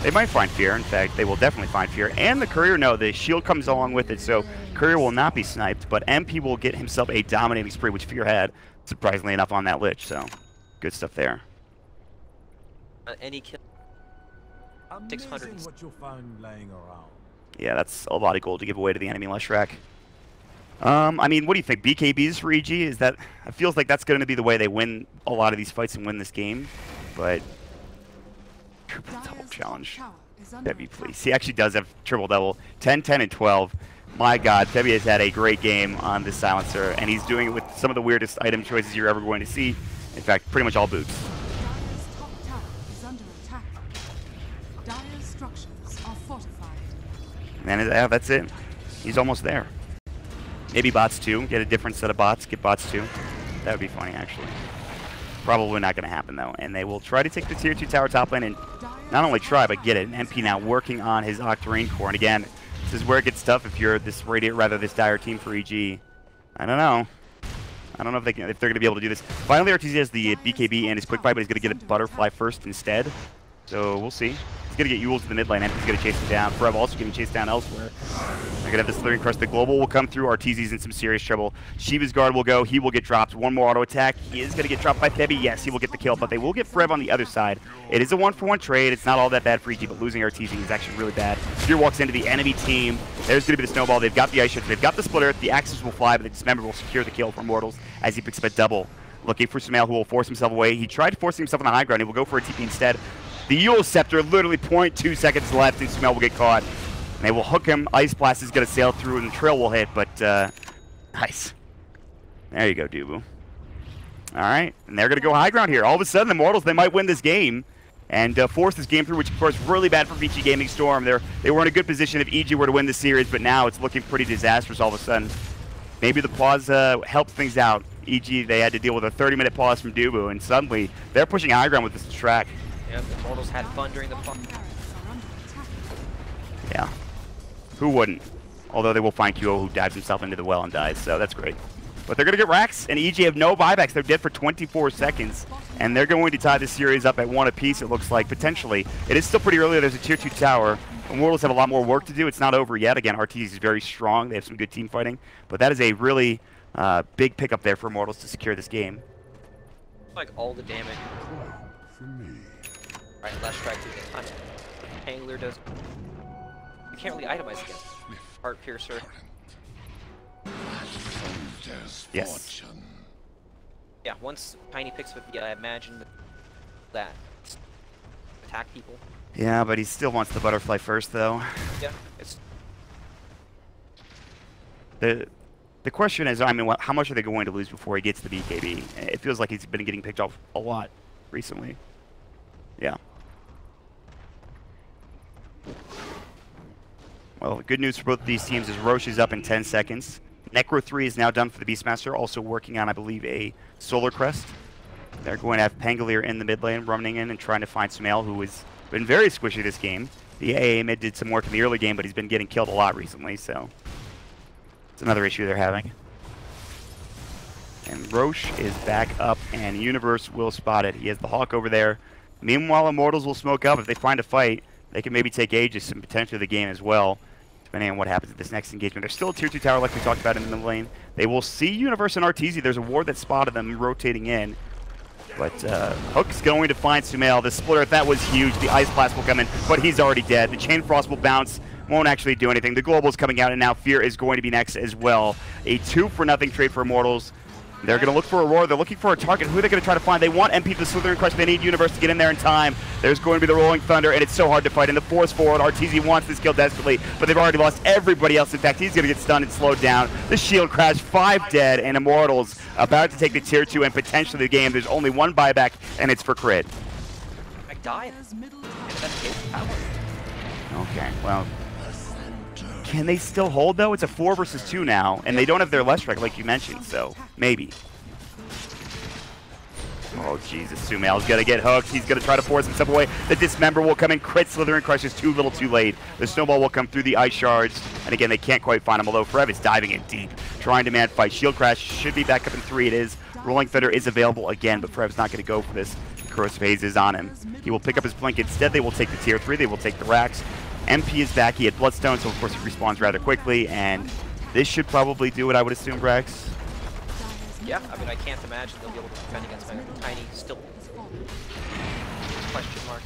They might find Fear. In fact, they will definitely find Fear. And the Courier, no, the shield comes along with it, so Courier will not be sniped, but MP will get himself a dominating spree, which Fear had, surprisingly enough, on that Lich, so good stuff there. Any kill. 600. What you'll find laying around. Yeah, that's a lot of gold to give away to the enemy Leshrac. I mean, what do you think? BKBs for EG? Is that? It feels like that's going to be the way they win a lot of these fights and win this game. But triple double challenge, Thebe, please. He actually does have triple double. 10, 10, and 12. My God, Thebe has had a great game on this silencer, and he's doing it with some of the weirdest item choices you're ever going to see. In fact, pretty much all boots. And yeah, that's it. He's almost there. Maybe bots 2. Get a different set of bots. Get bots 2. That would be funny, actually. Probably not going to happen, though. And they will try to take the Tier 2 tower top lane and not only try, but get it. And MP now working on his Octarine core. And again, this is where it gets tough if you're this this dire team for EG. I don't know. I don't know if they're going to be able to do this. Finally, RTZ has the BKB and his quick fight, but he's going to get a Butterfly first instead. So we'll see. He's going to get Yule to the mid lane, and he's going to chase him down. Forev also getting chased down elsewhere. They're going to have this Slithering Crush. The Global will come through. RTZ's in some serious trouble. Shiva's Guard will go. He will get dropped. One more auto attack. He is going to get dropped by Thebe. Yes, he will get the kill, but they will get Forev on the other side. It is a 1-for-1 trade. It's not all that bad for EG, but losing RTZ is actually really bad. Fear walks into the enemy team. There's going to be the Snowball. They've got the Ice Shards. They've got the Splitter. The Axes will fly, but the Dismember will secure the kill for Immortals as he picks up a double. Looking for Sumail, who will force himself away. He tried forcing himself on the high ground. He will go for a TP instead. The Yule Scepter, literally 0.2 seconds left, and Sumail will get caught. And they will hook him. Ice Blast is going to sail through, and the trail will hit, but nice. There you go, Dubu. All right, and they're going to go high ground here. All of a sudden, the Immortals, they might win this game and force this game through, which, of course, really bad for VG Gaming Storm. They were in a good position if EG were to win the series, but now it's looking pretty disastrous all of a sudden. Maybe the pause helped things out. EG, they had to deal with a 30-minute pause from Dubu, and suddenly they're pushing high ground with this track. Yeah, the Immortals had fun during the fun. Yeah. Who wouldn't? Although they will find QO, who dives himself into the well and dies, so that's great. But they're going to get racks, and EG have no buybacks. They're dead for 24 seconds, and they're going to tie this series up at 1 apiece, it looks like, potentially. It is still pretty early. There's a Tier 2 tower. Immortals have a lot more work to do. It's not over yet. Again, RTZ is very strong. They have some good team fighting, but that is a really big pickup there for Immortals to secure this game. Like all the damage. Right, Leshrac to get time. Angler does. You can't really itemize against Heart Piercer. Yes. Yeah, once Tiny picks with the, I imagine that attack people. Yeah, but he still wants the Butterfly first, though. Yeah, it's. The question is, I mean, how much are they going to lose before he gets the BKB? It feels like he's been getting picked off a lot recently. Yeah. Well, good news for both of these teams is Roche is up in 10 seconds. Necro 3 is now done for the Beastmaster, also working on, I believe, a Solar Crest. They're going to have Pangolier in the mid lane, running in and trying to find Sumail, who has been very squishy this game. The AA mid did some work in the early game, but he's been getting killed a lot recently, so it's another issue they're having. And Roche is back up, and Universe will spot it. He has the Hawk over there. Meanwhile, Immortals will smoke up. If they find a fight, they can maybe take Aegis and potentially the game as well, depending on what happens at this next engagement. There's still a tier 2 tower like we talked about in the middle lane. They will see Universe and Arteezy. There's a ward that spotted them rotating in. But Hook's going to find Sumail. The splitter, that was huge. The Ice Blast will come in, but he's already dead. The Chain Frost will bounce, won't actually do anything. The Global's coming out, and now Fear is going to be next as well. A 2-for-0 trade for Immortals. They're going to look for Aurora. They're looking for a target. Who are they going to try to find? They want MP the Slithering Crush. They need Universe to get in there in time. There's going to be the Rolling Thunder, and it's so hard to fight. In the force forward, Arteezy wants this kill desperately, but they've already lost everybody else. In fact, he's going to get stunned and slowed down. The shield crash, 5 dead, and Immortals about to take the tier 2 and potentially the game. There's only one buyback, and it's for Crit. I died. Okay, well, can they still hold, though? It's a 4 versus 2 now, and they don't have their Leshrac like you mentioned, so maybe. Oh, Jesus. Sumail's going to get hooked. He's going to try to force himself away. The Dismember will come in. Crit Slithering Crush is too little too late. The Snowball will come through the Ice Shards, and again, they can't quite find him, although Forev is diving in deep, trying to man fight. Shield Crash should be back up in 3. It is. Rolling Thunder is available again, but Forev's not going to go for this. Corrosive Haze is on him. He will pick up his Blink. Instead, they will take the tier 3. They will take the racks. MP is back. He had Bloodstone, so of course he respawns rather quickly, and this should probably do it, I would assume, Brax. Yeah, I mean, I can't imagine they'll be able to defend against my tiny, still question marks.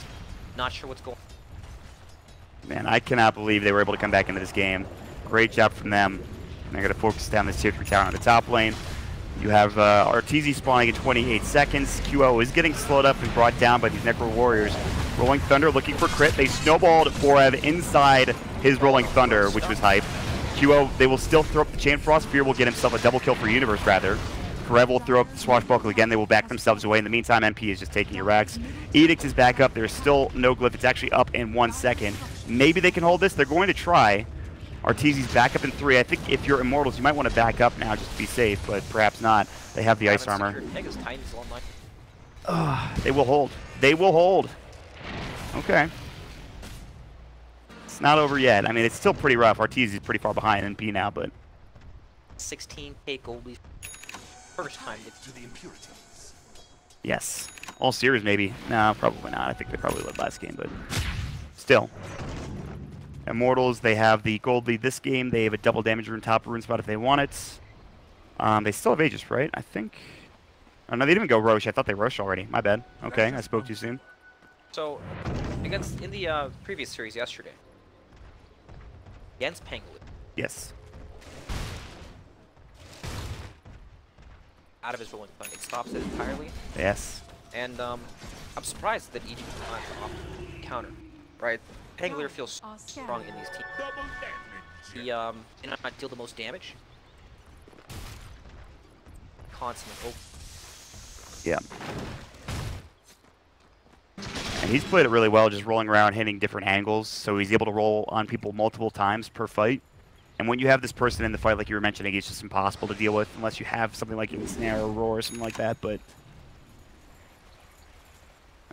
Not sure what's going on. Man, I cannot believe they were able to come back into this game. Great job from them. And they're going to focus down this tier 3 tower on the top lane. You have Arteezy spawning in 28 seconds. QO is getting slowed up and brought down by these Necro Warriors. Rolling Thunder looking for Crit. They snowballed Forev inside his Rolling Thunder, which was hype. QO, they will still throw up the Chain Frost. Fear will get himself a double kill for Universe, rather. Forev will throw up the Swashbuckle again. They will back themselves away. In the meantime, MP is just taking your racks. Edict is back up. There's still no glyph. It's actually up in 1 second. Maybe they can hold this. They're going to try. Arteezy's back up in 3. I think if you're Immortals, you might want to back up now just to be safe, but perhaps not. They have the Ice Armor. They will hold. They will hold. Okay. It's not over yet. I mean, it's still pretty rough. Arteezy's pretty far behind NP now, but 16k gold leaf. First time to the impurities. Yes. All series, maybe. No, probably not. I think they probably led last game, but still. Immortals, they have the gold lead this game. They have a double damage rune, top rune spot if they want it. They still have Aegis, right? I think. Oh, no, they didn't even go Roche. I thought they Roche already. My bad. Okay, I spoke too soon. So, against in the previous series yesterday, against Pangolin. Yes. Out of his rolling thunder, it stops it entirely. Yes. And I'm surprised that EG was not off counter, right? Pangolier feels strong in these teams. He did not deal the most damage. Constantly. Oh. Yeah. And he's played it really well, just rolling around, hitting different angles, so he's able to roll on people multiple times per fight. And when you have this person in the fight, like you were mentioning, it's just impossible to deal with unless you have something like Ensnare or Roar or something like that, but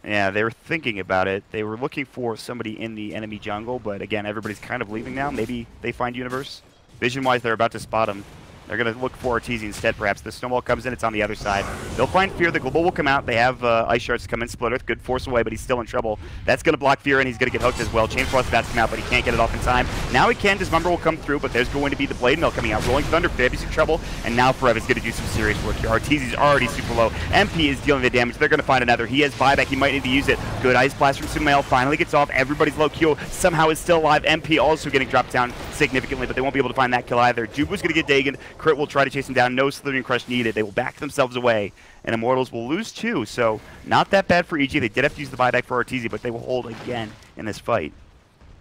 yeah, they were thinking about it. They were looking for somebody in the enemy jungle, but again, everybody's kind of leaving now. Maybe they find Universe. Vision-wise, they're about to spot him. They're going to look for Arteezy instead, perhaps. The Snowball comes in, it's on the other side. They'll find Fear, the Global will come out. They have Ice Shards come in, Split Earth, good force away, but he's still in trouble. That's going to block Fear, and he's going to get hooked as well. Chain Frost about to come out, but he can't get it off in time. Now he can, Dismember will come through, but there's going to be the Blade Mill coming out. Rolling Thunder, Fabi's in trouble, and now Forev is going to do some serious work here. Arteezy's already super low. MP is dealing the damage. They're going to find another. He has buyback. He might need to use it. Good Ice Blast from Sumail. Finally gets off. Everybody's low. Q somehow is still alive. MP also getting dropped down significantly, but they won't be able to find that kill either. Jubu's going to get Dagon. Crit will try to chase him down. No Slithering Crush needed. They will back themselves away, and Immortals will lose 2, so not that bad for EG. They did have to use the buyback for Arteezy, but they will hold again in this fight.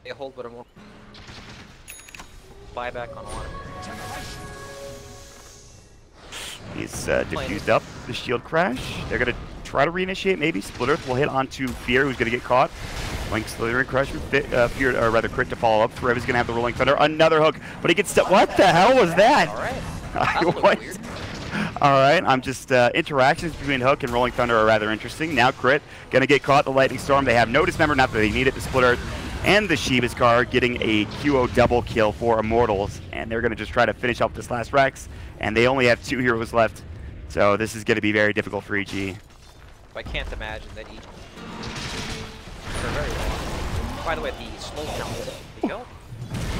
They hold, but more buyback on one. He's diffused up the shield crash. They're going to try to reinitiate, maybe. Split Earth will hit onto Fear, who's going to get caught. Link Slithering Crush with Fear, or rather Crit to follow up. Forev is going to have the Rolling Thunder. Another hook, but he gets stuck. What the hell was that? All right. What? Weird. Alright, I'm just, interactions between Hook and Rolling Thunder are rather interesting. Now Crit, gonna get caught in the Lightning Storm. They have no Dismember, not that they need it. The Split Earth and the Shiva's card getting a QO double kill for Immortals, and they're going to just try to finish off this last Rex, and they only have 2 heroes left, so this is going to be very difficult for EG. I can't imagine that EG for very long. By the way, the slow count. There we go.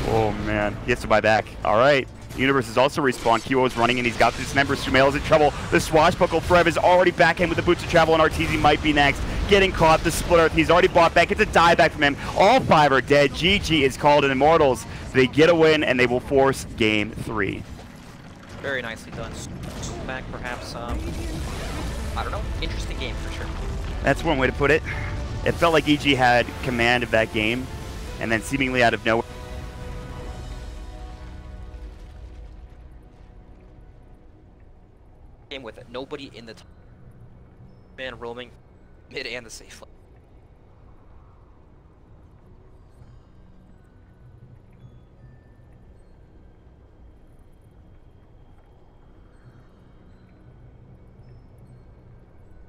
Oh man, he has to buy back. All right. Universe is also respawned. QO is running and he's got this member. Sumail's in trouble. The swashbuckle Frev is already back in with the boots of travel, and Arteezy might be next. Getting caught. The split earth. He's already bought back. It's a dieback from him. All 5 are dead. GG is called, and Immortals, they get a win and they will force game 3. Very nicely done. Back perhaps, I don't know, interesting game for sure. That's one way to put it. It felt like EG had command of that game, and then seemingly out of nowhere. Game with it. Nobody in the man roaming mid and the safe lane.